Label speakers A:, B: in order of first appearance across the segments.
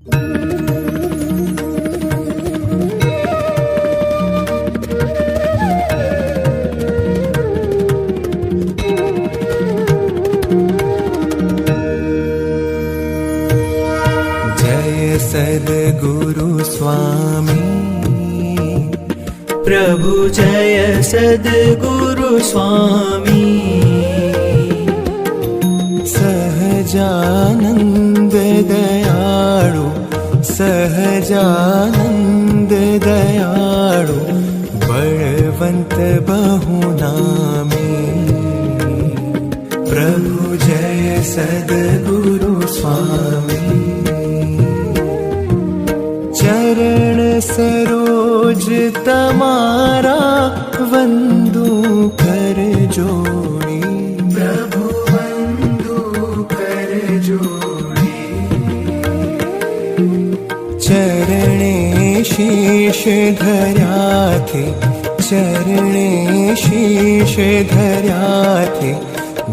A: जय सद्गुरु स्वामी प्रभु, जय सद्गुरु स्वामी। सहजानंद दयाळु, सहजानंद दयाळु, बलवंत बहुनामी। प्रभु जय सद्गुरु स्वामी। चरण सरोज तमारा वंदू कर जोड़ी। प्रभु वंदू कर जोड़ी। चरणे शीश धर्या थे, चरणे शीश धर्या थे,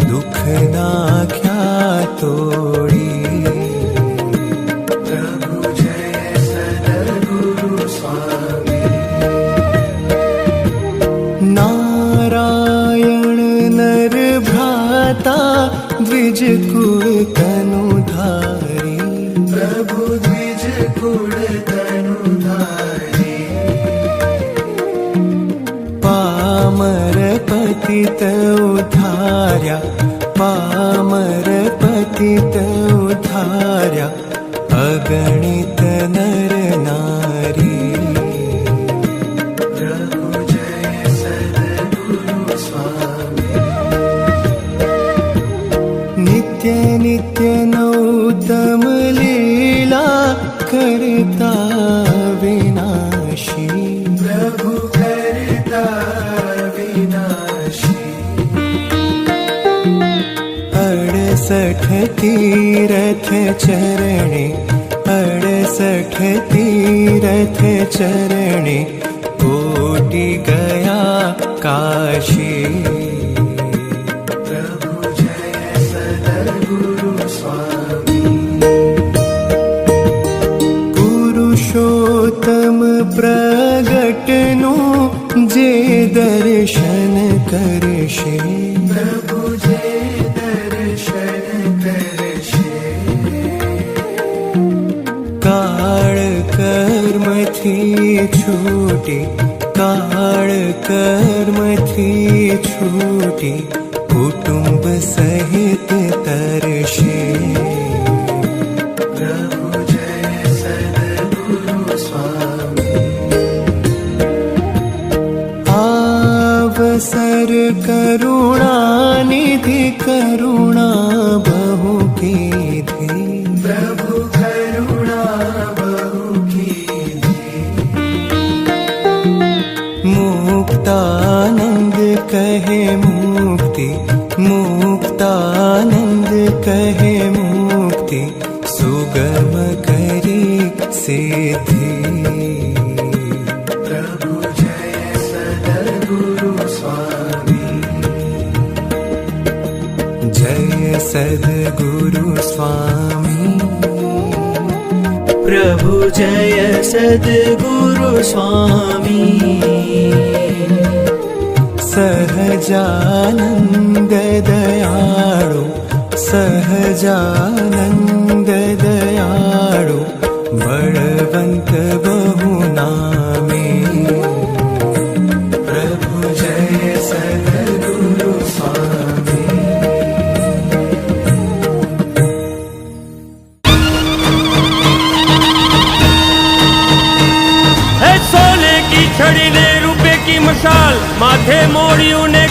A: दुख नाख्या तोड़ी। नारायण नर भ्राता द्विज कुल तनुधारी। प्रभु द्विज कुल तनुधारी। पामर पतित उद्धार्या, पामर पतित उद्धार्या, अगणित नर नारी। नित्य नित्य नौतम लीला करता विनाशी। प्रभु करता विनाशी। 68 तीरथ चरणे, 68 तीरथ चरणे, कोटि गया काशी। पुरुषोत्तम प्रगटनु जे दर्शन करशे। प्रभु जे दर्शन करशे। काल कर्म थी छूटी, काल कर्म थी छूटी, कुटुंब सहित तरशे। अवसर करुणा निधि, करुणा बहु कीधी। प्रभु करुणा बहु कीधी। मुक्तानंद कहे मुक्ति, मुक्तानंद कहे मुक्ति, सुगम करी सिद्धि। जय सद्गुरु स्वामी प्रभु, जय सद्गुरु स्वामी। सहजानंद दयाळु, सहजानंद दयाळु, बलवंत बहुनामी। प्रभु जय सद्गुरु स्वामी।
B: सोने की छड़ी ने रुपए की मशाल, माथे मोड़ियों ने